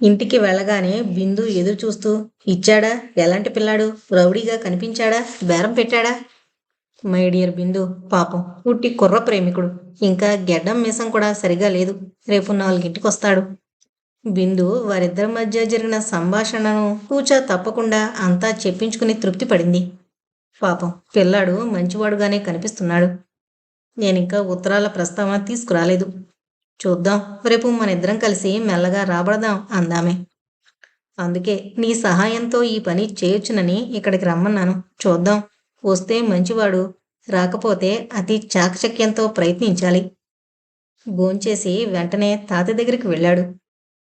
ఇంటికి వెళ్ళగానే బిందు ఎదురు చూస్తూ ఇచ్చాడా? ఎలాంటి పిల్లాడు? రౌడీగా కనిపించాడా? బేరం పెట్టాడా? మై డియర్ బిందు, పాపం ఉట్టి కుర్ర ప్రేమికుడు. ఇంకా గెడ్డం మీసం కూడా సరిగా లేదు. రేపు 4ంటికొస్తాడు. బిందు వారిద్దరి మధ్య జరిగిన సంభాషణను కూచా తప్పకుండా అంతా చెప్పించుకుని తృప్తి పడింది. పాపం పిల్లాడు మంచివాడుగానే కనిపిస్తున్నాడు. నేనింకా ఉత్తరాల ప్రస్తావన తీసుకురాలేదు. చూద్దాం, రేపు మనిద్దరం కలిసి మెల్లగా రాబడదాం అందామే. అందుకే నీ సహాయంతో ఈ పని చేయొచ్చునని ఇక్కడికి రమ్మన్నాను. చూద్దాం, వస్తే మంచివాడు, రాకపోతే అతి చాకచక్యంతో ప్రయత్నించాలి. భోంచేసి వెంటనే తాత దగ్గరికి వెళ్ళాడు.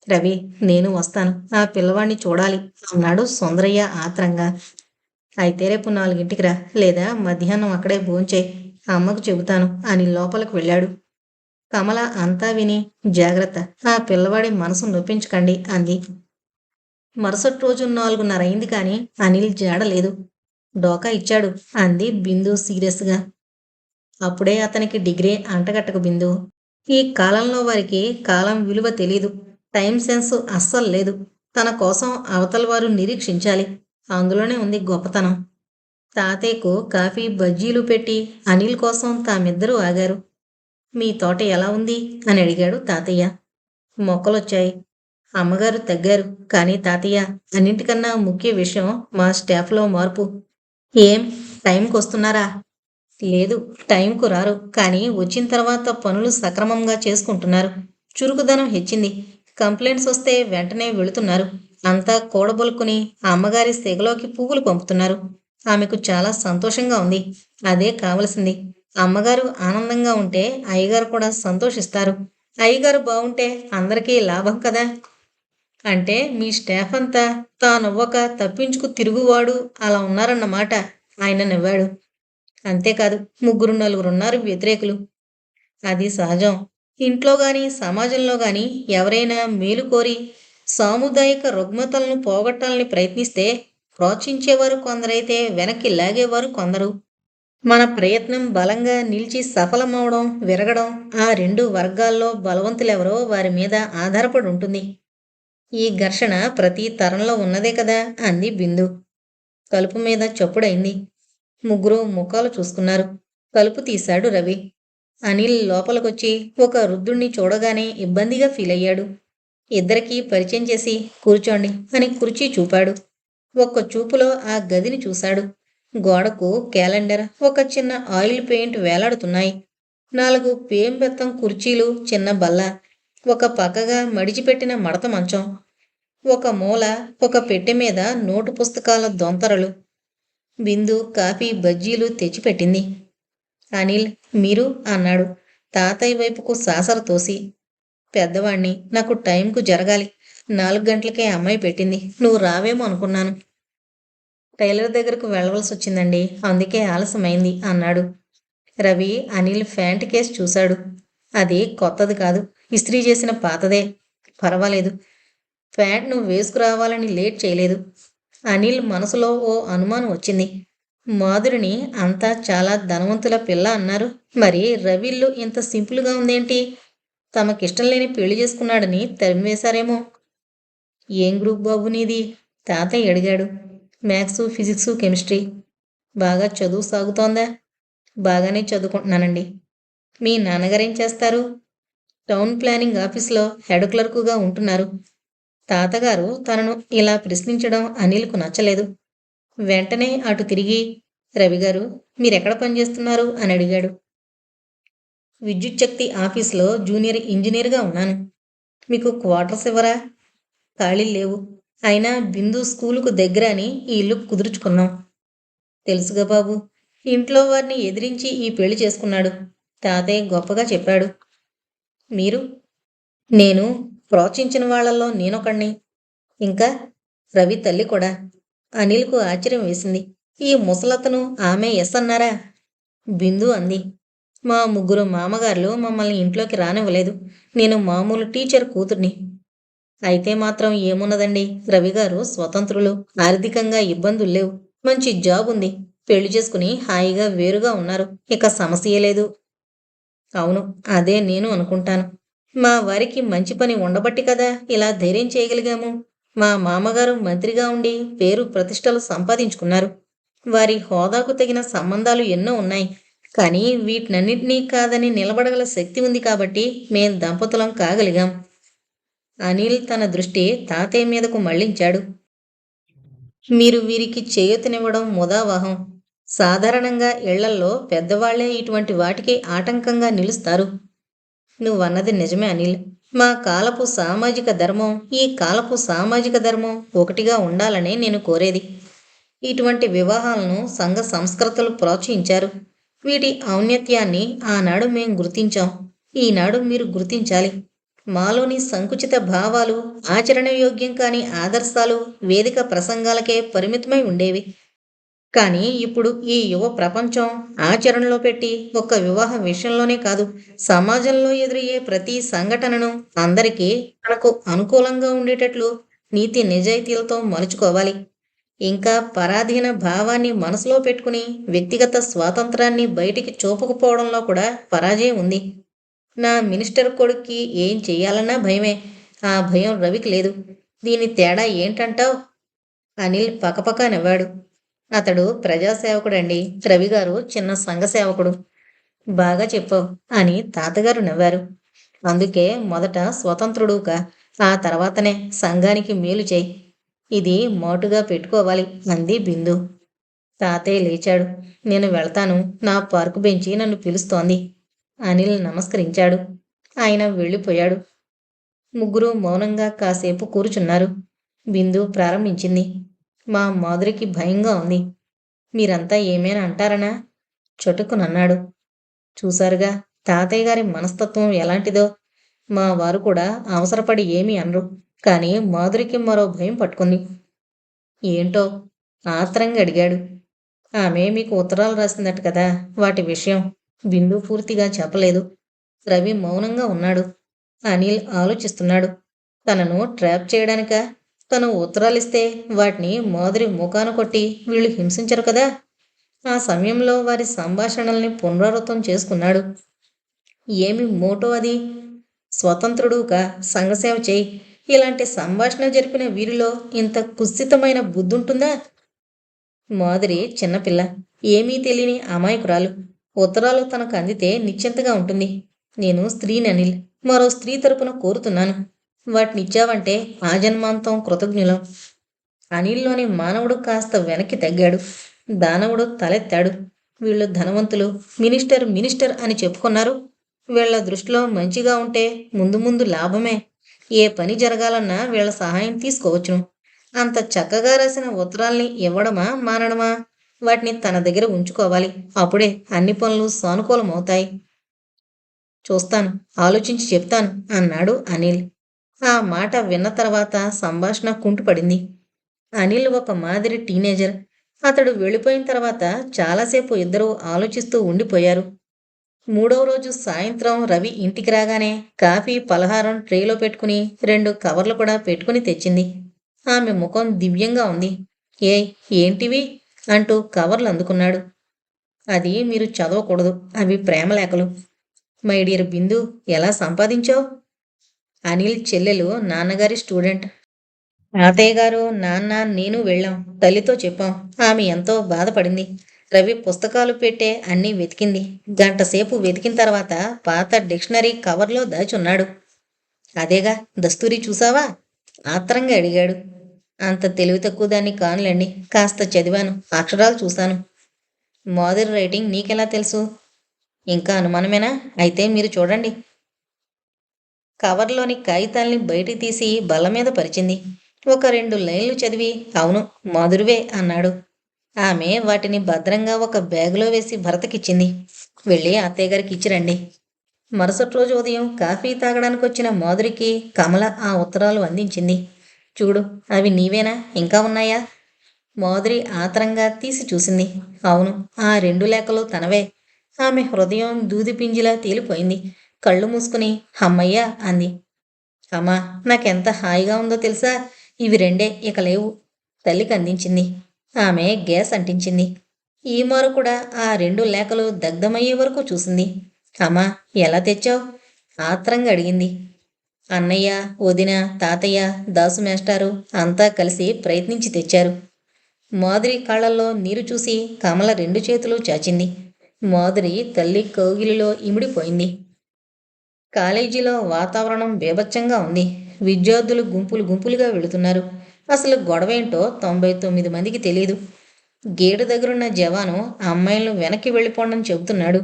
రవి, నేను వస్తాను, ఆ పిల్లవాణ్ణి చూడాలి అన్నాడు సుందరయ్య ఆత్రంగా. అయితే రేపు 4ంటికి రా, లేదా మధ్యాహ్నం అక్కడే భోంచేయి, అమ్మకు చెబుతాను అని లోపలికి వెళ్ళాడు. కమల అంతా విని, జాగ్రత్త, ఆ పిల్లవాడి మనసు నొప్పించకండి అంది. మరుసటి రోజు 4:30 అయింది కానీ అనిల్ జాడలేదు. డోకా ఇచ్చాడు అంది బిందు సీరియస్గా. అప్పుడే అతనికి డిగ్రీ అంటగట్టకు బిందు. ఈ కాలంలో వారికి కాలం విలువ తెలీదు. టైం సెన్స్ అస్సలు లేదు. తన కోసం అవతల వారు నిరీక్షించాలి. అందులోనే ఉంది గొప్పతనం. తాతయ్యకు కాఫీ బజ్జీలు పెట్టి అనిల్ కోసం తామిద్దరూ ఆగారు. మీ తోట ఎలా ఉంది అని అడిగాడు తాతయ్య. మొక్కలొచ్చాయి. అమ్మగారు తగ్గారు. కానీ తాతయ్య, అన్నింటికన్నా ముఖ్య విషయం మా స్టాఫ్లో మార్పు. ఏం, టైంకి వస్తున్నారా? లేదు, టైంకు రారు, కానీ వచ్చిన తర్వాత పనులు సక్రమంగా చేసుకుంటున్నారు. చురుకుదనం హెచ్చింది. కంప్లైంట్స్ వస్తే వెంటనే వెళుతున్నారు. అంతా కూడబొలుకుని అమ్మగారి సెగలోకి పువ్వులు పంపుతున్నారు. ఆమెకు చాలా సంతోషంగా ఉంది. అదే కావలసింది. అమ్మగారు ఆనందంగా ఉంటే అయ్యగారు కూడా సంతోషిస్తారు. అయ్యగారు బాగుంటే అందరికీ లాభం కదా. అంటే మీ స్టాఫ్ అంతా తానవ్వక తప్పించుకు తిరుగువాడు అలా ఉన్నారన్నమాట. ఆయన నవ్వాడు. అంతేకాదు, 3-4 వ్యతిరేకులు. అది సహజం. ఇంట్లో గాని సమాజంలో గాని ఎవరైనా మేలు కోరి సాముదాయిక రుగ్మతలను పోగొట్టాలని ప్రయత్నిస్తే ప్రోత్సహించేవారు కొందరైతే వెనక్కి లాగేవారు కొందరు. మన ప్రయత్నం బలంగా నిలిచి సఫలమవడం, విరగడం ఆ 2 వర్గాల్లో బలవంతులెవరో వారి మీద ఆధారపడి ఉంటుంది. ఈ ఘర్షణ ప్రతి తరంలో ఉన్నదే కదా అంది బిందు. తలుపు మీద చప్పుడైంది. ముగ్గురు ముఖాలు చూసుకున్నారు. తలుపు తీశాడు రవి. అనిల్ లోపలికొచ్చి ఒక వృద్ధుణ్ణి చూడగానే ఇబ్బందిగా ఫీలయ్యాడు. ఇద్దరికీ పరిచయం చేసి కూర్చోండి అని కుర్చీ చూపాడు. ఒక్క చూపులో ఆ గదిని చూశాడు. గోడకు క్యాలెండర్, ఒక చిన్న ఆయిల్ పెయింట్ వేలాడుతున్నాయి. 4 పేంబెత్తం కుర్చీలు, చిన్న బల్ల, ఒక పక్కగా మడిచిపెట్టిన మడత మంచం, ఒక మూల ఒక పెట్టె మీద నోటు పుస్తకాల దొంతరలు. బిందు కాఫీ బజ్జీలు తెచ్చిపెట్టింది. అనిల్, మీరు అన్నాడు తాతయ్య వైపుకు సాసర తోసి. పెద్దవాణ్ణి, నాకు టైంకు జరగాలి. 4 గంటలకే అమ్మాయి పెట్టింది. నువ్వు రావేమో అనుకున్నాను. టైలర్ దగ్గరకు వెళ్ళవలసి వచ్చిందండి, అందుకే ఆలస్యమైంది అన్నాడు. రవి అనిల్ ప్యాంట్ కేసు చూశాడు. అది కొత్తది కాదు, ఇస్త్రీ చేసిన పాతదే. పర్వాలేదు, ప్యాంట్ నువ్వు వేసుకురావాలని లేట్ చేయలేదు. అనిల్ మనసులో ఓ అనుమానం వచ్చింది. మాధురిని అంతా చాలా ధనవంతుల పిల్ల అన్నారు. మరి రవిల్లు ఇంత సింపుల్గా ఉందేంటి? తమకిష్టం లేని పెళ్లి చేసుకున్నాడని తరిమివేశారేమో. ఏం గ్రూప్ బాబు నీది? తాతయ్య అడిగాడు. Maths, physics, chemistry. బాగా చదువు సాగుతోందా? బాగానే చదువుకుంటున్నానండి. మీ నాన్నగారేం చేస్తారు? టౌన్ ప్లానింగ్ ఆఫీస్లో హెడ్ క్లర్కుగా ఉంటున్నారు. తాతగారు తనను ఇలా ప్రశ్నించడం అనిల్కు నచ్చలేదు. వెంటనే అటు తిరిగి, రవిగారు, మీరెక్కడ పనిచేస్తున్నారు అని అడిగాడు. విద్యుచ్ఛక్తి ఆఫీస్లో జూనియర్ ఇంజనీర్గా ఉన్నాను. మీకు క్వార్టర్స్ ఇవ్వరా? ఖాళీలు లేవు. అయినా బిందు స్కూలుకు దగ్గర అని ఈ ఇల్లు కుదుర్చుకున్నాం. తెలుసుగా బాబు, ఇంట్లో వారిని ఎదిరించి ఈ పెళ్లి చేసుకున్నాడు. తాతయ్య గొప్పగా చెప్పాడు. మీరు? నేను ప్రోత్సహించిన వాళ్లలో నేనొకణ్ణి. ఇంకా రవి తల్లి కూడా. అనిల్కు ఆశ్చర్యం వేసింది. ఈ ముసలతను ఆమె ఎస్ అన్నారా? బిందు అంది. మా 3 మామగారులు మమ్మల్ని ఇంట్లోకి రానివ్వలేదు. నేను మామూలు టీచర్ కూతుర్ని. అయితే మాత్రం ఏమున్నదండి, రవిగారు స్వతంత్రులు, ఆర్థికంగా ఇబ్బందులు లేవు, మంచి జాబ్ ఉంది. పెళ్లి చేసుకుని హాయిగా వేరుగా ఉన్నారు. ఇక సమస్యే లేదు. అవును, అదే నేను అనుకుంటాను. మా వారికి మంచి పని ఉండబట్టి కదా ఇలా ధైర్యం చేయగలిగాము. మా మామగారు మంత్రిగా ఉండి పేరు ప్రతిష్టలు సంపాదించుకున్నారు. వారి హోదాకు తగిన సంబంధాలు ఎన్నో ఉన్నాయి. కానీ వీటినన్నిటినీ కాదని నిలబడగల శక్తి ఉంది కాబట్టి మేం దంపతులం కాగలిగాం. అనిల్ తన దృష్టి తాతయ్య మీదకు మళ్లించాడు. మీరు వీరికి చేయూతనివ్వడం ముదావహం. సాధారణంగా ఇళ్లల్లో పెద్దవాళ్లే ఇటువంటి వాటికి ఆటంకంగా నిలుస్తారు. నువ్వన్నది నిజమే అనిల్. మా కాలపు సామాజిక ధర్మం, ఈ కాలపు సామాజిక ధర్మం ఒకటిగా ఉండాలనే నేను కోరేది. ఇటువంటి వివాహాలను సంఘ సంస్కృతులు ప్రోత్సహించారు. వీటి ఔన్నత్యాన్ని ఆనాడు మేం గుర్తించాం. ఈనాడు మీరు గుర్తించాలి. మాలోని సంకుచిత భావాలు, ఆచరణయోగ్యం కాని ఆదర్శాలు వేదిక ప్రసంగాలకే పరిమితమై ఉండేవి. కానీ ఇప్పుడు ఈ యువ ప్రపంచం ఆచరణలో పెట్టి ఒక్క వివాహ విషయంలోనే కాదు, సమాజంలో ఎదురయ్యే ప్రతి సంఘటనను అందరికీ మనకు అనుకూలంగా ఉండేటట్లు నీతి నిజాయితీలతో మలుచుకోవాలి. ఇంకా పరాధీన భావాన్ని మనసులో పెట్టుకుని వ్యక్తిగత స్వాతంత్రాన్ని బయటికి చూపకపోవడంలో కూడా పరాజయం ఉంది. నా మినిస్టర్ కొడుక్కి ఏం చెయ్యాలన్నా భయమే. ఆ భయం రవికి లేదు. దీని తేడా ఏంటంటావ్? అనిల్ పకపకా నవ్వాడు. అతడు ప్రజాసేవకుడండి. రవిగారు చిన్న సంఘ సేవకుడు. బాగా చెప్పావు అని తాతగారు నవ్వారు. అందుకే మొదట స్వతంత్రుడుగా, ఆ తర్వాతనే సంఘానికి మేలు చేయి. ఇది మోటుగా పెట్టుకోవాలి అంది బిందు. తాతయ్య లేచాడు. నేను వెళ్తాను. నా పార్కు బెంచి నన్ను పిలుస్తోంది. అనిల్ నమస్కరించాడు. ఆయన వెళ్ళిపోయాడు. ముగ్గురు మౌనంగా కాసేపు కూర్చున్నారు. బిందు ప్రారంభించింది. మా మాధురికి భయంగా ఉంది. మీరంతా ఏమైనా అంటారనా? చటుక్కునన్నాడు. చూశారుగా తాతయ్య గారి మనస్తత్వం ఎలాంటిదో. మా వారు కూడా అవసరపడి ఏమీ అనరు. కానీ మాధురికి మరో భయం పట్టుకుంది. ఏంటో? ఆత్రంగా అడిగాడు. ఆమె మీకు ఉత్తరాలు రాసిందట కదా, వాటి విషయం. బిందు పూర్తిగా చెప్పలేదు. రవి మౌనంగా ఉన్నాడు. అనిల్ ఆలోచిస్తున్నాడు. తనను ట్రాప్ చేయడానికా? తను ఉత్తరాలిస్తే వాటిని మాధురి ముఖాన కొట్టి వీళ్ళు హింసించరు కదా. ఆ సమయంలో వారి సంభాషణల్ని పునరావృతం చేసుకున్నాడు. ఏమి మోటో అది? స్వతంత్రుడుగా సంఘసేవ చేయి. ఇలాంటి సంభాషణ జరిపిన వీరిలో ఇంత కుత్సితమైన బుద్ధుంటుందా? మాధురి చిన్నపిల్ల, ఏమీ తెలియని అమాయకురాలు. ఉత్తరాలు తనకు అందితే నిశ్చింతగా ఉంటుంది. నేను స్త్రీని అనిల్, మరో స్త్రీ తరపున కోరుతున్నాను. వాటినిచ్చావంటే ఆజన్మాంతం కృతజ్ఞులం. అనిల్లోని మానవుడు కాస్త వెనక్కి తగ్గాడు. దానవుడు తలెత్తాడు. వీళ్ళు ధనవంతులు, మినిస్టర్ మినిస్టర్ అని చెప్పుకున్నారు. వీళ్ల దృష్టిలో మంచిగా ఉంటే ముందు ముందు లాభమే. ఏ పని జరగాలన్నా వీళ్ల సహాయం తీసుకోవచ్చును. అంత చక్కగా రాసిన ఉత్తరాల్ని ఇవ్వడమా మానడమా? వాటిని తన దగ్గర ఉంచుకోవాలి. అప్పుడే అన్ని పనులు సానుకూలమవుతాయి. చూస్తాను, ఆలోచించి చెప్తాను అన్నాడు అనిల్. ఆ మాట విన్న తర్వాత సంభాషణ కుంటుపడింది. అనిల్ ఒక మాదిరి టీనేజర్. అతడు వెళ్ళిపోయిన తర్వాత చాలాసేపు ఇద్దరూ ఆలోచిస్తూ ఉండిపోయారు. మూడవ రోజు సాయంత్రం రవి ఇంటికి రాగానే కాఫీ పలహారం ట్రేలో పెట్టుకుని 2 కవర్లు కూడా పెట్టుకుని తెచ్చింది. ఆమె ముఖం దివ్యంగా ఉంది. ఏంటివి అంటూ కవర్లు అందుకున్నాడు. అది మీరు చదవకూడదు. అవి ప్రేమలేఖలు. మై డియర్ బిందు, ఎలా సంపాదించావు? అనిల్ చెల్లెలు నాన్నగారి స్టూడెంట్. తాతయ్య గారు, నాన్న, నేను వెళ్ళాం. తల్లితో చెప్పాం. ఆమె ఎంతో బాధపడింది. రవి పుస్తకాలు పెట్టే అన్నీ వెతికింది. గంటసేపు వెతికిన తర్వాత పాత డిక్షనరీ కవర్లో దాచున్నాడు. అదేగా దస్తూరి, చూసావా? ఆత్రంగా అడిగాడు. అంత తెలివి తక్కువ దాన్ని కానులేండి. కాస్త చదివాను, అక్షరాలు చూశాను. మాధురి రైటింగ్ నీకెలా తెలుసు? ఇంకా అనుమానమేనా? అయితే మీరు చూడండి. కవర్లోని కాగితాల్ని బయటికి తీసి బల్ల మీద పరిచింది. ఒక 2 లైన్లు చదివి అవును మాధురివే అన్నాడు. ఆమె వాటిని భద్రంగా ఒక బ్యాగులో వేసి భరతకిచ్చింది. వెళ్ళి అత్తయ్య గారికి ఇచ్చిరండి. మరుసటి రోజు ఉదయం కాఫీ తాగడానికి వచ్చిన మాధురికి కమల ఆ ఉత్తరాలు అందించింది. చూడు, అవి నీవేనా? ఇంకా ఉన్నాయా? మాధురి ఆత్రంగా తీసి చూసింది. అవును, ఆ 2 లేఖలు తనవే. ఆమె హృదయం దూది పింజిలా తేలిపోయింది. కళ్ళు మూసుకుని హమ్మయ్యా అంది. అమ్మా, నాకెంత హాయిగా ఉందో తెలుసా? ఇవి 2 ఇక లేవు. తల్లికి అందించింది. ఆమె గ్యాస్ అంటించింది. ఈ మారు కూడా ఆ 2 లేఖలు దగ్ధమయ్యే వరకు చూసింది. అమ్మా, ఎలా తెచ్చావు? ఆత్రంగా అడిగింది. అన్నయ్య, వదిన, తాతయ్య, దాసు మేస్టారు అంతా కలిసి ప్రయత్నించి తెచ్చారు. మాధురి కళ్ళల్లో నీరు చూసి కమల 2 చేతులు చాచింది. మాధురి తల్లి కౌగిలిలో ఇమిడిపోయింది. కాలేజీలో వాతావరణం బీభత్సంగా ఉంది. విద్యార్థులు గుంపులు గుంపులుగా వెళుతున్నారు. అసలు గొడవేంటో 99 మందికి తెలీదు. గేటు దగ్గరున్న జవాను అమ్మాయిలను వెనక్కి వెళ్ళిపోండని చెబుతున్నాడు.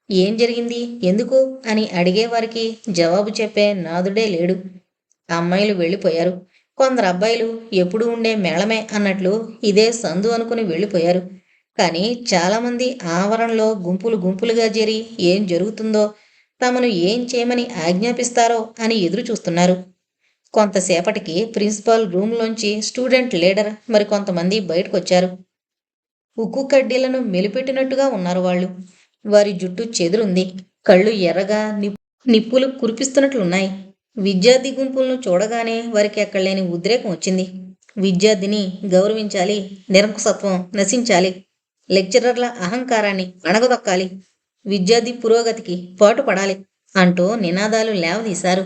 ఏం జరిగింది, ఎందుకు అని అడిగేవారికి జవాబు చెప్పే నాదుడే లేడు. అమ్మాయిలు వెళ్ళిపోయారు. కొందరు అబ్బాయిలు ఎప్పుడు ఉండే మేళమే అన్నట్లు ఇదే సందు అనుకుని వెళ్ళిపోయారు. కానీ చాలామంది ఆవరణలో గుంపులు గుంపులుగా చేరి ఏం జరుగుతుందో, తమను ఏం చేయమని ఆజ్ఞాపిస్తారో అని ఎదురు చూస్తున్నారు. కొంతసేపటికి ప్రిన్సిపాల్ రూమ్లోంచి స్టూడెంట్ లీడర్ మరికొంతమంది బయటకొచ్చారు. ఉక్కు కడ్డీలను మెలిపెట్టినట్టుగా ఉన్నారు వాళ్ళు. వారి జుట్టు చెదురుంది. కళ్ళు ఎర్రగా నిప్పులు కురిపిస్తున్నట్లున్నాయి. విద్యార్థి గుంపులను చూడగానే వారికి ఎక్కడలేని ఉద్రేకం వచ్చింది. విద్యార్థిని గౌరవించాలి, నిరంకుశత్వం నశించాలి, లెక్చరర్ల అహంకారాన్ని అణగదొక్కాలి, విద్యార్థి పురోగతికి పాటుపడాలి అంటూ నినాదాలు లేవదీశారు.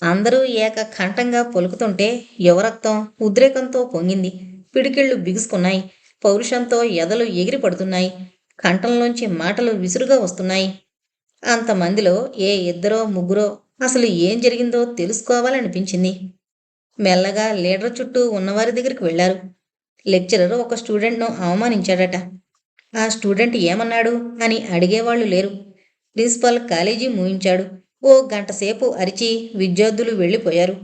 అందరూ ఏకకంఠంగా పలుకుతుంటే యువరక్తం ఉద్రేకంతో పొంగింది. పిడికిళ్ళు బిగుసుకున్నాయి. పౌరుషంతో ఎదలు ఎగిరి పడుతున్నాయి. కంఠంలోంచి మాటలు విసురుగా వస్తున్నాయి. అంతమందిలో ఏ 2 3 అసలు ఏం జరిగిందో తెలుసుకోవాలనిపించింది. మెల్లగా లీడర్ చుట్టూ ఉన్నవారి దగ్గరికి వెళ్లారు. లెక్చరర్ ఒక స్టూడెంట్ను అవమానించాడట. ఆ స్టూడెంట్ ఏమన్నాడు అని అడిగేవాళ్లు లేరు. Principal college మూయించాడు. ఓ గంటసేపు అరిచి విద్యార్థులు వెళ్ళిపోయారు.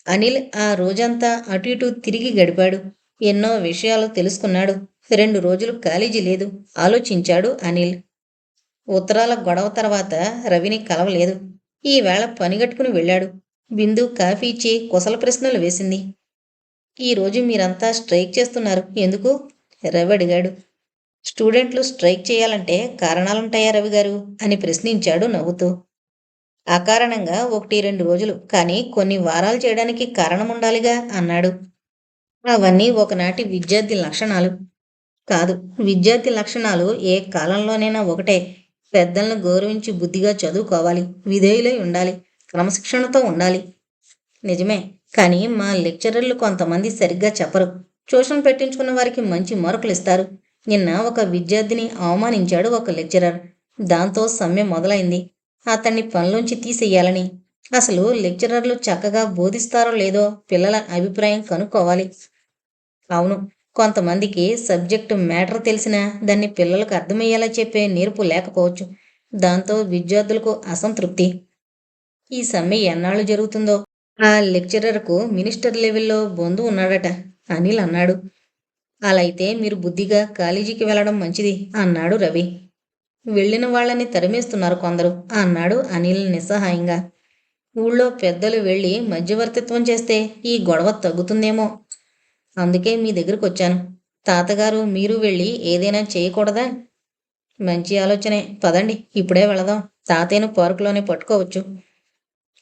అనిల్ ఆ రోజంతా అటు ఇటు తిరిగి గడిపాడు. ఎన్నో విషయాలు తెలుసుకున్నాడు. 2 రోజులు కాలేజీ లేదు, ఆలోచించాడు అనిల్. ఉత్తరాల గొడవ తర్వాత రవిని కలవలేదు. ఈవేళ పనిగట్టుకుని వెళ్ళాడు. బిందు కాఫీ ఇచ్చి కుశల ప్రశ్నలు వేసింది. ఈరోజు మీరంతా స్ట్రైక్ చేస్తున్నారు, ఎందుకు? రవి అడిగాడు. స్టూడెంట్లు స్ట్రైక్ చేయాలంటే కారణాలుంటాయా రవి గారు అని ప్రశ్నించాడు నవ్వుతూ. అకారణంగా 1-2 రోజులు, కానీ కొన్ని వారాలు చేయడానికి కారణముండాలిగా అన్నాడు. అవన్నీ ఒకనాటి విద్యార్థి లక్షణాలు కాదు. విద్యార్థి లక్షణాలు ఏ కాలంలోనైనా ఒకటే. పెద్దలను గౌరవించి బుద్ధిగా చదువుకోవాలి, విధేయులై ఉండాలి, క్రమశిక్షణతో ఉండాలి. నిజమే, కానీ మా లెక్చరర్లు కొంతమంది సరిగ్గా చెప్పరు. ట్యూషన్ పెట్టించుకున్న వారికి మంచి మార్కులు ఇస్తారు. నిన్న ఒక విద్యార్థిని అవమానించాడు ఒక లెక్చరర్. దాంతో సమ్మె మొదలైంది. అతన్ని పనిలోంచి తీసేయాలని. అసలు లెక్చరర్లు చక్కగా బోధిస్తారో లేదో పిల్లల అభిప్రాయం కనుక్కోవాలి. అవును, కొంతమందికి సబ్జెక్టు మ్యాటర్ తెలిసినా దాన్ని పిల్లలకు అర్థమయ్యేలా చెప్పే నేర్పు లేకపోవచ్చు. దాంతో విద్యార్థులకు అసంతృప్తి. ఈ సమ్మె ఎన్నాళ్ళు జరుగుతుందో. ఆ లెక్చరర్కు మినిస్టర్ లెవెల్లో బొందు ఉన్నాడట, అనిల్ అన్నాడు. అలా అయితే మీరు బుద్ధిగా కాలేజీకి వెళ్ళడం మంచిది అన్నాడు రవి. వెళ్ళిన వాళ్ళని తరిమేస్తున్నారు కొందరు అన్నాడు అనిల్ నిస్సహాయంగా. ఊళ్ళో పెద్దలు వెళ్ళి మధ్యవర్తిత్వం చేస్తే ఈ గొడవ తగ్గుతుందేమో. అందుకే మీ దగ్గరకు వచ్చాను. తాతగారు మీరు వెళ్ళి ఏదైనా చేయకూడదా? మంచి ఆలోచనే, పదండి ఇప్పుడే వెళదాం. తాతయ్యను పార్కులోనే పట్టుకోవచ్చు.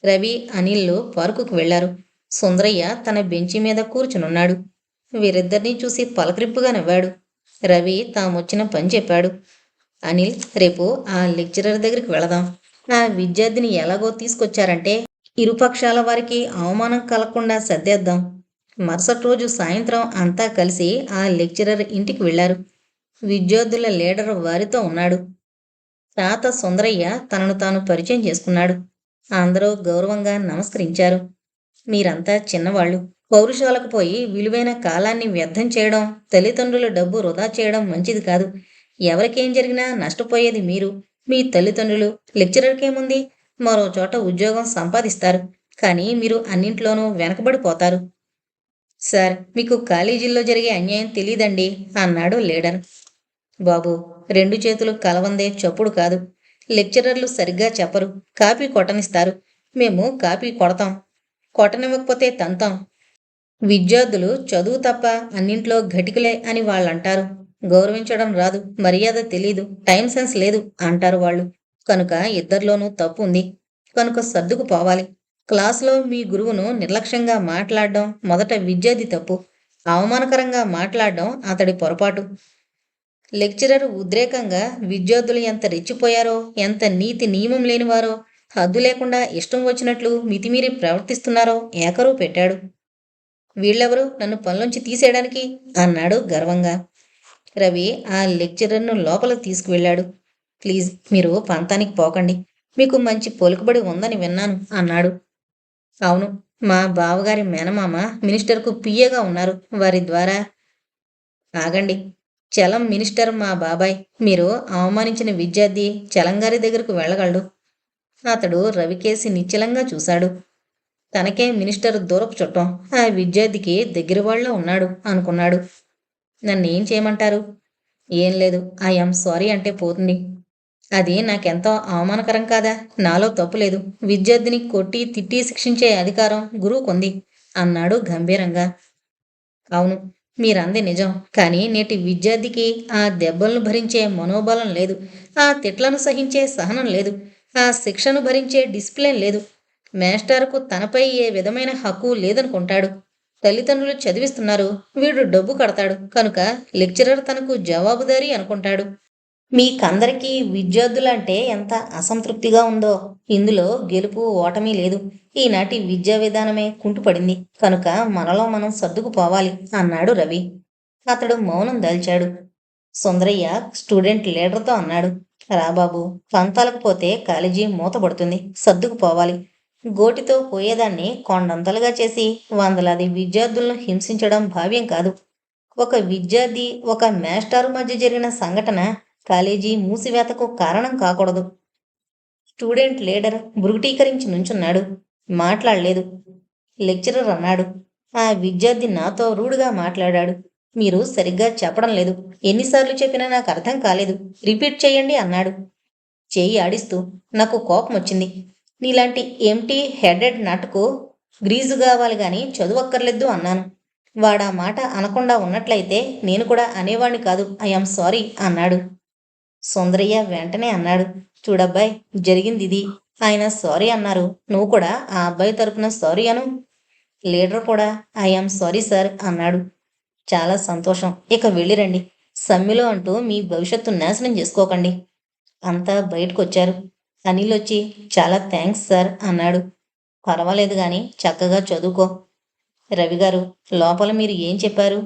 రవి, అనిల్లు పార్కుకు వెళ్లారు. సుందరయ్య తన బెంచి మీద కూర్చునున్నాడు. వీరిద్దరినీ చూసి పలకరింపుగా నవ్వాడు. రవి తామొచ్చిన పని చెప్పాడు. అనిల్, రేపు ఆ లెక్చరర్ దగ్గరికి వెళదాం. ఆ విద్యార్థిని ఎలాగో తీసుకొచ్చారంటే ఇరుపక్షాల వారికి అవమానం కలగకుండా సర్దేద్దాం. మరుసటి రోజు సాయంత్రం అంతా కలిసి ఆ లెక్చరర్ ఇంటికి వెళ్లారు. విద్యార్థుల లీడర్ వారితో ఉన్నాడు. తాత సుందరయ్య తనను తాను పరిచయం చేసుకున్నాడు. అందరూ గౌరవంగా నమస్కరించారు. మీరంతా చిన్నవాళ్ళు. పౌరుషాలకు పోయి విలువైన కాలాన్ని వ్యర్థం చేయడం, తల్లిదండ్రుల డబ్బు వృధా చేయడం మంచిది కాదు. ఎవరికేం జరిగినా నష్టపోయేది మీరు, మీ తల్లిదండ్రులు. లెక్చరర్కేముంది, మరో చోట ఉద్యోగం సంపాదిస్తారు. కానీ మీరు అన్నింట్లోనూ వెనకబడిపోతారు. సార్, మీకు కాలేజీల్లో జరిగే అన్యాయం తెలీదండి అన్నాడు లీడర్. బాబు, 2 చేతులు కలవందే చప్పుడు కాదు. లెక్చరర్లు సరిగ్గా చెప్పరు, కాపీ కొట్టనిస్తారు. మేము కాపీ కొడతాం, కొట్టనివ్వకపోతే తంతాం. విద్యార్థులు చదువు తప్ప అన్నింట్లో ఘటికులే అని వాళ్ళంటారు. గౌరవించడం రాదు, మర్యాద తెలీదు, టైం సెన్స్ లేదు అంటారు వాళ్ళు. కనుక ఇద్దరిలోనూ తప్పు ఉంది. కనుక సర్దుకుపోవాలి. క్లాసులో మీ గురువును నిర్లక్ష్యంగా మాట్లాడడం మొదట విద్యార్థి తప్పు. అవమానకరంగా మాట్లాడడం అతడి పొరపాటు. లెక్చరర్ ఉద్రేకంగా విద్యార్థులు ఎంత రెచ్చిపోయారో, ఎంత నీతి నియమం లేనివారో హద్దు లేకుండా ఇష్టం వచ్చినట్లు మితిమీరి ప్రవర్తిస్తున్నారో ఏకరువు పెట్టాడు. వీళ్ళెవరు నన్ను పనిలోంచి తీసేయడానికి అన్నాడు గర్వంగా. రవి ఆ లెక్చరర్ను లోపలికి తీసుకువెళ్ళాడు. ప్లీజ్ మీరు పంతానికి పోకండి, మీకు మంచి పలుకుబడి ఉందని విన్నాను అన్నాడు. అవును, మా బావగారి మేనమామ మినిస్టర్కు పిఏగా ఉన్నారు. వారి ద్వారా ఆగండి. చలం మినిస్టర్ మా బాబాయ్. మీరు అవమానించిన విద్యార్థి చలంగారి దగ్గరకు వెళ్ళగలడు. అతడు రవికేసి నిశ్చలంగా చూశాడు. తనకే మినిస్టర్ దూరపు చుట్టం, ఆ విద్యార్థికి దగ్గర వాళ్ళ ఉన్నాడు అనుకున్నాడు. నన్నేం చేయమంటారు? ఏం లేదు, ఐఎమ్ సారీ అంటే పోతుంది. అది నాకెంతో అవమానకరం కాదా? నాలో తప్పు లేదు. విద్యార్థిని కొట్టి తిట్టి శిక్షించే అధికారం గురువుకుంది అన్నాడు గంభీరంగా. అవును, మీరంది నిజం. కానీ నేటి విద్యార్థికి ఆ దెబ్బలను భరించే మనోబలం లేదు, ఆ తిట్లను సహించే సహనం లేదు, ఆ శిక్షను భరించే డిసిప్లిన్ లేదు. మేస్టారుకు తనపై ఏ విధమైన హక్కు లేదనుకుంటాడు. తల్లిదండ్రులు చదివిస్తున్నారు, వీడు డబ్బు కడతాడు కనుక లెక్చరర్ తనకు జవాబుదారీ అనుకుంటాడు. మీకందరికీ విద్యార్థులంటే ఎంత అసంతృప్తిగా ఉందో. ఇందులో గెలుపు ఓటమి లేదు. ఈనాటి విద్యా విధానమే కుంటుపడింది కనుక మనలో మనం సర్దుకుపోవాలి అన్నాడు రవి. అతడు మౌనం దాల్చాడు. సుందరయ్య స్టూడెంట్ లీడర్తో అన్నాడు. రాబాబు, పంతాలకు పోతే కాలేజీ మూతపడుతుంది, సర్దుకుపోవాలి. గోటితో పోయేదాన్ని కొండంతలుగా చేసి వందలాది విద్యార్థులను హింసించడం భావ్యం కాదు. ఒక విద్యార్థి ఒక మేస్టారు మధ్య జరిగిన సంఘటన కాలేజీ మూసివేతకు కారణం కాకూడదు. స్టూడెంట్ లీడర్ భృగుటీకరించి నుంచున్నాడు. మాట్లాడలేదు. లెక్చరర్ అన్నాడు. ఆ విద్యార్థి నాతో రూడుగా మాట్లాడాడు. మీరు సరిగ్గా చెప్పడం లేదు. ఎన్నిసార్లు చెప్పినా నాకు అర్థం కాలేదు. రిపీట్ చేయండి అన్నాడు చేయి ఆడిస్తూ. నాకు కోపం వచ్చింది. నీలాంటి ఎంటీ హెడెడ్ నటుకు గ్రీజు కావాలి గాని చదువక్కర్లేదు అన్నాను. వాడా మాట అనకుండా ఉన్నట్లయితే నేను కూడా అనేవాణ్ణి కాదు. ఐఎమ్ సారీ అన్నాడు. సుందరయ్య వెంటనే అన్నాడు. చూడబ్బాయ్, జరిగింది ఇది. ఆయన సారీ అన్నారు, నువ్వు కూడా ఆ అబ్బాయి తరపున సారీ అను. లీడర్ కూడా ఐఎమ్ సారీ సార్ అన్నాడు. చాలా సంతోషం, ఇక వెళ్ళిరండి. సమ్మెలో అంటూ మీ భవిష్యత్తు నాశనం చేసుకోకండి. అంతా బయటకొచ్చారు. అనిల్ వచ్చి చాలా థ్యాంక్స్ సార్ అన్నాడు. పర్వాలేదు గాని చక్కగా చదువుకో. రవిగారు, లోపల మీరు ఏం చెప్పారు?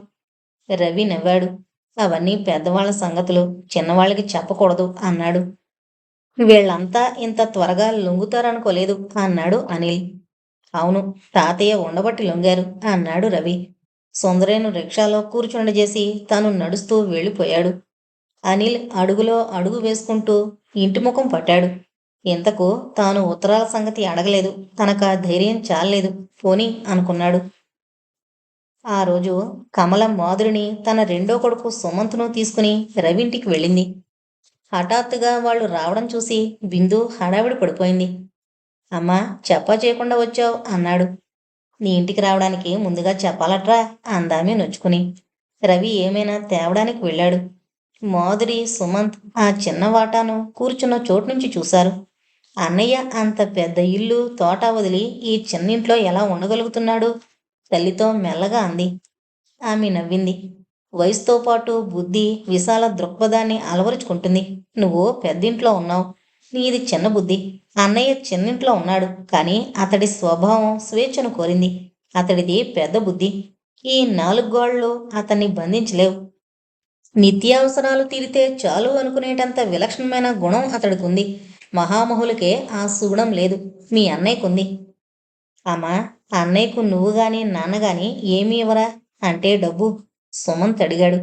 రవి నవ్వాడు. అవన్నీ పెద్దవాళ్ల సంగతులు, చిన్నవాళ్ళకి చెప్పకూడదు అన్నాడు. వీళ్ళంతా ఇంత త్వరగా లొంగుతారనుకోలేదు అన్నాడు అనిల్. అవును, తాతయ్య ఉండబట్టి లొంగారు అన్నాడు రవి. సుందరేను రిక్షాలో కూర్చుండజేసి తాను నడుస్తూ వెళ్ళిపోయాడు. అనిల్ అడుగులో అడుగు వేసుకుంటూ ఇంటి ముఖం పట్టాడు. ఇంతకు తాను ఉత్తరాల సంగతి అడగలేదు, తనకా ధైర్యం చాలలేదు. పోనీ అనుకున్నాడు. ఆ రోజు కమల మాధురిని తన రెండో కొడుకు సుమంత్ను తీసుకుని రవింటికి వెళ్ళింది. హఠాత్తుగా వాళ్ళు రావడం చూసి బిందు హడావిడి పడిపోయింది. అమ్మా, చెప్పా చేయకుండా వచ్చావు అన్నాడు. నీ ఇంటికి రావడానికి ముందుగా చెప్పాలట్రా అందామే నొచ్చుకుని. రవి ఏమైనా తేవడానికి వెళ్ళాడు. మాధురి, సుమంత్ ఆ చిన్న వాటాను కూర్చున్న చోటు నుంచి చూశారు. అన్నయ్య అంత పెద్ద ఇల్లు తోట వదిలి ఈ చిన్నింట్లో ఎలా ఉండగలుగుతున్నాడు? తల్లితో మెల్లగా అంది. ఆమె నవ్వింది. వయసుతో పాటు బుద్ధి, విశాల దృక్పథాన్ని అలవరుచుకుంటుంది. నువ్వు పెద్దింట్లో ఉన్నావు, నీది చిన్న బుద్ధి. అన్నయ్య చిన్నింట్లో ఉన్నాడు, కానీ అతడి స్వభావం స్వేచ్ఛను కోరింది. అతడిది పెద్ద బుద్ధి. ఈ 4 గోళ్లు అతన్ని బంధించలేవు. నిత్యావసరాలు తీరితే చాలు అనుకునేటంత విలక్షణమైన గుణం అతడికి ఉంది. మహామహులకే ఆ సుగుణం లేదు. మీ అన్నయ్యకుంది. అమ్మా, అన్నయ్యకు నువ్వు గాని నాన్నగాని ఏమీ ఇవ్వరా అంటే డబ్బు? సుమంత్ అడిగాడు.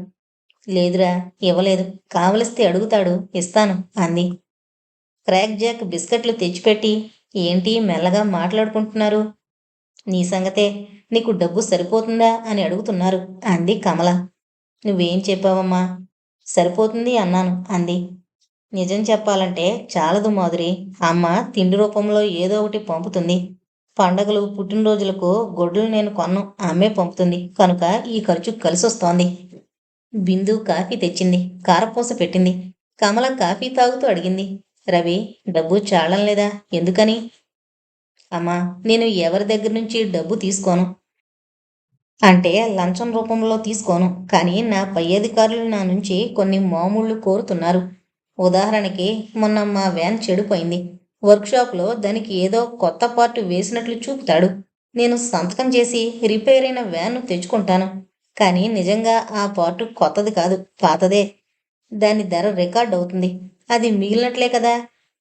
లేదురా, ఇవ్వలేదు. కావలిస్తే అడుగుతాడు, ఇస్తాను అంది. క్రాక్ జాక్ బిస్కెట్లు తెచ్చిపెట్టి ఏంటి మెల్లగా మాట్లాడుకుంటున్నారు? నీ సంగతే, నీకు డబ్బు సరిపోతుందా అని అడుగుతున్నారు అంది కమల. నువ్వేం చెప్పావమ్మా? సరిపోతుంది అన్నాను అంది. నిజం చెప్పాలంటే చాలదు మాధురి. అమ్మ తిండి రూపంలో ఏదో ఒకటి పంపుతుంది. పండగలు, పుట్టినరోజులకు గొడ్లు నేను కొన్ను, అమ్మే పంపుతుంది కనుక ఈ ఖర్చు కలిసొస్తోంది. బిందు కాఫీ తెచ్చింది, కారపూస పెట్టింది. కమల కాఫీ తాగుతూ అడిగింది. రవి, డబ్బు చాలం లేదా? ఎందుకని? అమ్మా, నేను ఎవరి దగ్గర నుంచి డబ్బు తీసుకోను. అంటే లంచం రూపంలో తీసుకోను, కానీ నా పై అధికారులు నా నుంచి కొన్ని మామూళ్ళు కోరుతున్నారు. ఉదాహరణకి మొన్న మా వ్యాన్ చెడిపోయింది. వర్క్షాప్లో దానికి ఏదో కొత్త పార్ట్ వేసినట్లు చూపుతాడు. నేను సంతకం చేసి రిపేర్ అయిన వ్యాన్ను తెచ్చుకుంటాను. కానీ నిజంగా ఆ పార్ట్ కొత్తది కాదు, పాతదే. దాని ధర రికార్డ్ అవుతుంది. అది మిగిలినట్లే కదా.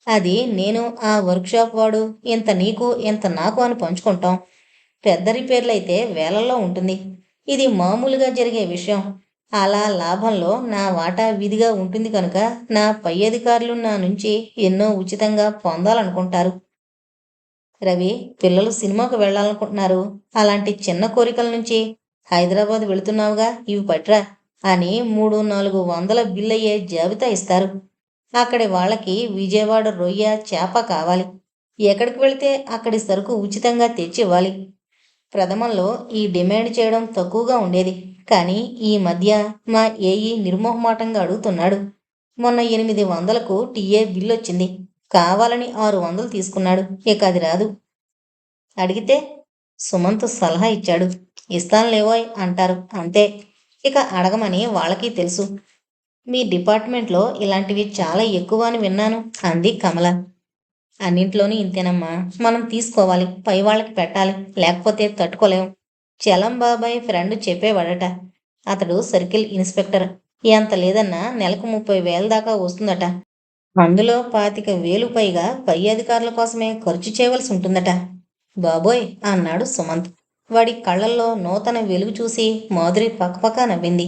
అది నేను, ఆ వర్క్షాప్ వాడు, ఇంత నీకు ఇంత నాకు అని పంచుకుంటాం. పెద్ద రిపేర్లయితే వేలల్లో ఉంటుంది. ఇది మామూలుగా జరిగే విషయం. అలా లాభంలో నా వాటా విధిగా ఉంటుంది కనుక నా పై అధికారులు నా నుంచి ఎన్నో ఉచితంగా పొందాలనుకుంటారు. రవి, పిల్లలు సినిమాకు వెళ్ళాలనుకుంటున్నారు. అలాంటి చిన్న కోరికల నుంచి హైదరాబాద్ వెళుతున్నావుగా, ఇవి పట్రా అని 300-400 బిల్లయ్యే జాబితా ఇస్తారు. అక్కడి వాళ్ళకి విజయవాడ రొయ్య చేప కావాలి. ఎక్కడికి వెళితే అక్కడి సరుకు ఉచితంగా తెచ్చివ్వాలి. ప్రథమంలో ఈ డిమాండ్ చేయడం తక్కువగా ఉండేది. కానీ ఈ మధ్య మా ఏఈ నిర్మోహమాటంగా అడుగుతున్నాడు. మొన్న 800కు టీఏ బిల్లొచ్చింది. కావాలని 600 తీసుకున్నాడు. ఇక అది రాదు. అడిగితే సుమంత్ సలహా ఇచ్చాడు. ఇస్తానులేవోయ్ అంటారు, అంతే. ఇక అడగమని వాళ్ళకి తెలుసు. మీ డిపార్ట్మెంట్లో ఇలాంటివి చాలా ఎక్కువ అని విన్నాను అంది కమల. అన్నింట్లోనూ ఇంతేనమ్మా. మనం తీసుకోవాలి, పై వాళ్ళకి పెట్టాలి, లేకపోతే తట్టుకోలేం. చలం బాబాయ్ ఫ్రెండ్ చెప్పేవాడట. అతడు సర్కిల్ ఇన్స్పెక్టర్. ఎంత లేదన్నా నెలకు 30,000 దాకా వస్తుందట. అందులో 25,000 పైగా పై అధికారుల కోసమే ఖర్చు చేయవలసి ఉంటుందట. బాబోయ్ అన్నాడు సుమంత్. వాడి కళ్ళల్లో నూతన వెలుగు చూసి మాధురి పక్కపక్క నవ్వింది.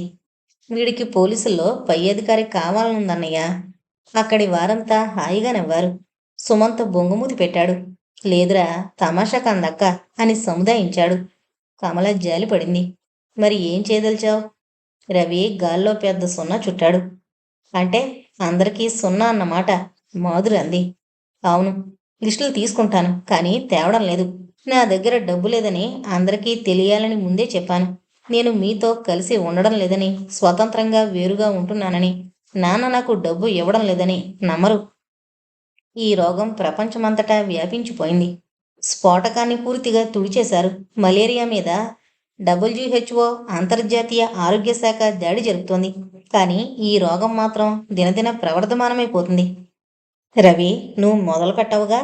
వీడికి పోలీసుల్లో పై అధికారి కావాలనుందన్నయ్య. అక్కడి వారంతా హాయిగా నవ్వారు. సుమంత్ బొంగుమూతి పెట్టాడు. లేదురా, తమాషా కందక్క అని సముదాయించాడు. కమల జాలిపడింది. మరి ఏం చేయదలిచావు? రవి గాల్లో పెద్ద సున్నా చుట్టాడు. అంటే అందరికీ సున్నా అన్నమాట, మాధురి అంది. అవును, లిస్టులు తీసుకుంటాను, కానీ తేవడం లేదు. నా దగ్గర డబ్బు లేదని అందరికీ తెలియాలని ముందే చెప్పాను. నేను మీతో కలిసి ఉండడం లేదని, స్వతంత్రంగా వేరుగా ఉంటున్నానని. నాన్న నాకు డబ్బు ఇవ్వడం లేదని నమ్మరు. ఈ రోగం ప్రపంచమంతటా వ్యాపించిపోయింది. స్ఫోటకాన్ని పూర్తిగా తుడిచేశారు. మలేరియా మీద WHO, అంతర్జాతీయ ఆరోగ్య శాఖ దాడి జరుపుతోంది. కానీ ఈ రోగం మాత్రం దినదిన ప్రవర్ధమానమైపోతుంది. రవి, నువ్వు మొదలు పెట్టవుగా?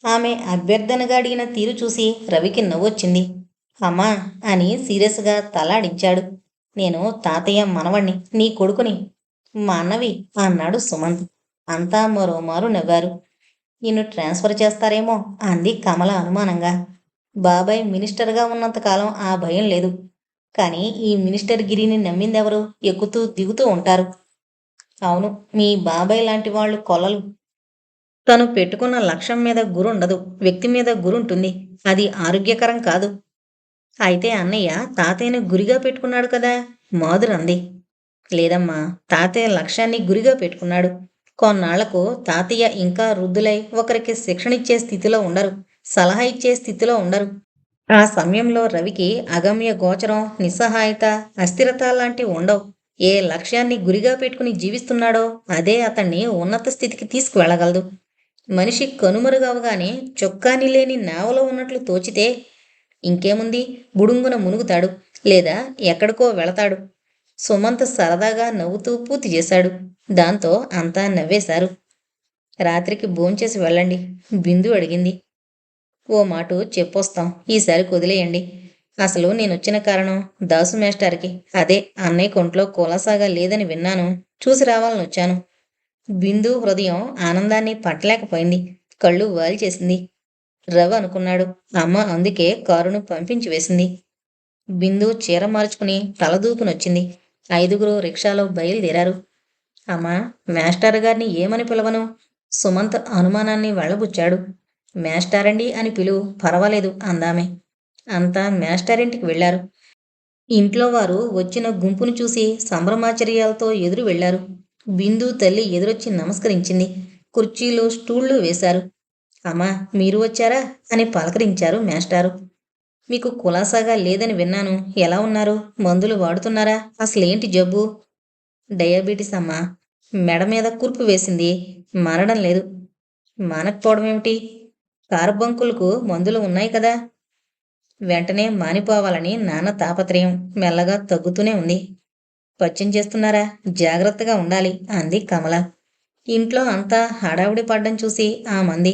ఆమె అభ్యర్థనగా అడిగిన తీరు చూసి రవికి నవ్వొచ్చింది. అమ్మా అని సీరియస్గా తలాడించాడు. నేను తాతయ్య మనవణ్ణి, నీ కొడుకుని. మా అన్నవి అన్నాడు సుమంత్. అంతా మరోమారు నవ్వారు. నిన్ను ట్రాన్స్ఫర్ చేస్తారేమో అంది కమల అనుమానంగా. బాబాయ్ మినిస్టర్గా ఉన్నంతకాలం ఆ భయం లేదు. కానీ ఈ మినిస్టర్ గిరిని నమ్మిందెవరు? ఎక్కుతూ దిగుతూ ఉంటారు. అవును, మీ బాబాయ్ లాంటి వాళ్ళు కొల్లలు. తను పెట్టుకున్న లక్ష్యం మీద గురుండదు, వ్యక్తి మీద గురుంటుంది. అది ఆరోగ్యకరం కాదు. అయితే అన్నయ్య తాతయ్యను గురిగా పెట్టుకున్నాడు కదా, మాధుర్ అంది. లేదమ్మా, తాతయ్య లక్ష్యాన్ని గురిగా పెట్టుకున్నాడు. కొన్నాళ్లకు తాతయ్య ఇంకా వృద్ధులై ఒకరికి శిక్షణ ఇచ్చే స్థితిలో ఉండరు, సలహా ఇచ్చే స్థితిలో ఉండరు. ఆ సమయంలో రవికి అగమ్య గోచరం, నిస్సహాయత, అస్థిరత లాంటివి ఉండవు. ఏ లక్ష్యాన్ని గురిగా పెట్టుకుని జీవిస్తున్నాడో అదే అతన్ని ఉన్నత స్థితికి తీసుకువెళ్ళగలదు. మనిషి కనుమరుగవగానే చొక్కాని లేని నావలో ఉన్నట్లు తోచితే ఇంకేముంది, బుడుంగున మునుగుతాడు, లేదా ఎక్కడికో వెళతాడు. సుమంత్ సరదాగా నవ్వుతూ పూర్తి చేశాడు. దాంతో అంతా నవ్వేశారు. రాత్రికి భోంచేసి వెళ్ళండి, బిందు అడిగింది. ఓ మాటు చెప్పొస్తాం, ఈసారి వదిలేయండి. అసలు నేనొచ్చిన కారణం దాసు మేస్టార్కి. అదే అన్నయ్య కొంట్లో కులాసాగా లేదని విన్నాను, చూసి రావాలని వచ్చాను. బిందు హృదయం ఆనందాన్ని పట్టలేకపోయింది. కళ్ళు వాల్చేసింది. రవి అనుకున్నాడు, అమ్మ అందుకే కారును పంపించి వేసింది. బిందు చీర మార్చుకుని తలదూపునొచ్చింది. 5గురు రిక్షాలో బయలుదేరారు. అమ్మా, మేస్టార్ గారిని ఏమని పిలవను? సుమంత్ అనుమానాన్ని వెళ్ళబుచ్చాడు. మేస్టారండి అని పిలువు, పర్వాలేదు అందామె. అంతా మేస్టారింటికి వెళ్లారు. ఇంట్లో వారు వచ్చిన గుంపును చూసి సంభ్రమాచర్యాలతో ఎదురు వెళ్లారు. బిందు తల్లి ఎదురొచ్చి నమస్కరించింది. కుర్చీలు స్టూళ్లు వేశారు. అమ్మా, మీరు వచ్చారా అని పలకరించారు మేస్టారు. మీకు కులాసాగా లేదని విన్నాను, ఎలా ఉన్నారు? మందులు వాడుతున్నారా? అసలేంటి జబ్బు? డయాబెటీస్ అమ్మా, మెడ మీద కుర్పు వేసింది, మారడం లేదు. మానకపోవడం ఏమిటి? కార్బంకులకు మందులు ఉన్నాయి కదా. వెంటనే మానిపోవాలని నాన్న తాపత్రయం, మెల్లగా తగ్గుతూనే ఉంది. పచ్యం చేస్తున్నారా? జాగ్రత్తగా ఉండాలి అంది కమల. ఇంట్లో అంతా హడావుడి పడ్డం చూసి ఆ మంది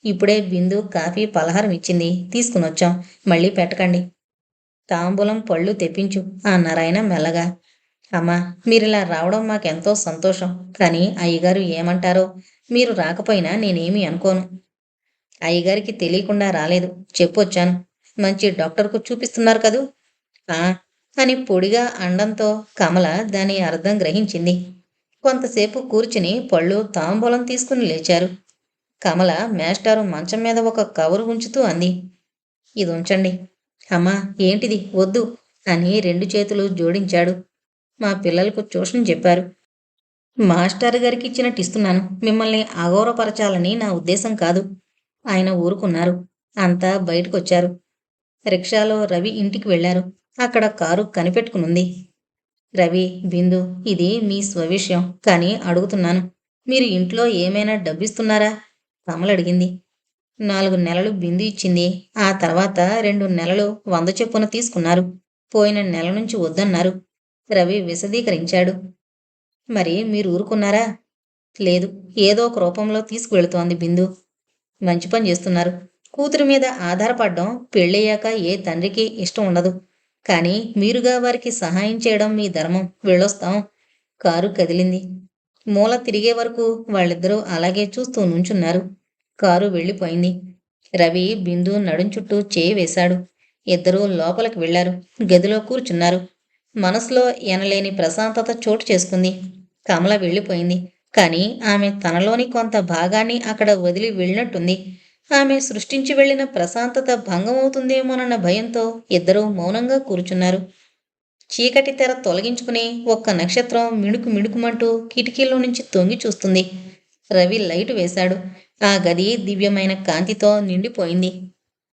ఇప్పుడే బిందు కాఫీ పలహారం ఇచ్చింది, తీసుకునొచ్చాం. మళ్ళీ పెట్టకండి. తాంబూలం పళ్ళు తెప్పించు అన్నారాయన మెల్లగా. అమ్మా, మీరిలా రావడం మాకెంతో సంతోషం. కానీ అయ్యగారు ఏమంటారో. మీరు రాకపోయినా నేనేమీ అనుకోను. అయ్యగారికి తెలియకుండా రాలేదు, చెప్పొచ్చాను. మంచి డాక్టర్కు చూపిస్తున్నారు కదూ. ఆ అని పొడిగా అండంతో కమల దాని అర్థం గ్రహించింది. కొంతసేపు కూర్చుని పళ్ళు తాంబూలం తీసుకుని లేచారు. కమల మేస్టారు మంచం మీద ఒక కవరు ఉంచుతూ అంది, ఇది ఉంచండి. అమ్మా, ఏంటిది, వద్దు అని రెండు చేతులు జోడించాడు. మా పిల్లలకు ట్యూషన్ చెప్పారు. మాస్టర్ గారికి ఇచ్చినట్టు ఇస్తున్నాను. మిమ్మల్ని అగౌరవపరచాలని నా ఉద్దేశం కాదు. ఆయన ఊరుకున్నారు. అంతా బయటకొచ్చారు. రిక్షాలో రవి ఇంటికి వెళ్లారు. అక్కడ కారు కనిపెట్టుకునుంది. రవి, బిందు, ఇది మీ స్వవిషయం, కానీ అడుగుతున్నాను. మీరు ఇంట్లో ఏమైనా డబ్బిస్తున్నారా? కమలడిగింది. 4 నెలలు బిందు ఇచ్చింది. ఆ తర్వాత 2 నెలలు 100 చొప్పున తీసుకున్నారు. పోయిన నెల నుంచి వద్దన్నారు. రవి విశదీకరించాడు. మరి మీరు ఊరుకున్నారా? లేదు, ఏదో ఒక రూపంలో తీసుకువెళుతోంది బిందు. మంచి పని చేస్తున్నారు. కూతురి మీద ఆధారపడడం పెళ్ళయ్యాక ఏ తండ్రికి ఇష్టం ఉండదు. కానీ మీరుగా వారికి సహాయం చేయడం మీ ధర్మం. వెళ్ళొస్తాం. కారు కదిలింది. మూల తిరిగే వరకు వాళ్ళిద్దరూ అలాగే చూస్తూ నుంచున్నారు. కారు వెళ్ళిపోయింది. రవి బిందు నడుం చుట్టూ చేయి వేశాడు. ఇద్దరూ లోపలికి వెళ్లారు. గదిలో కూర్చున్నారు. మనసులో ఎనలేని ప్రశాంతత చోటు చేసుకుంది. కమల వెళ్ళిపోయింది. కానీ ఆమె తనలోని కొంత భాగాన్ని అక్కడ వదిలి వెళ్ళినట్టుంది. ఆమె సృష్టించి వెళ్లిన ప్రశాంతత భంగమవుతుందేమోనన్న భయంతో ఇద్దరూ మౌనంగా కూర్చున్నారు. చీకటి తెర తొలగించుకుని ఒక్క నక్షత్రం మిణుకు మిణుకుమంటూ కిటికీలో నుంచి తొంగి చూస్తుంది. రవి లైటు వేశాడు. ఆ గది దివ్యమైన కాంతితో నిండిపోయింది.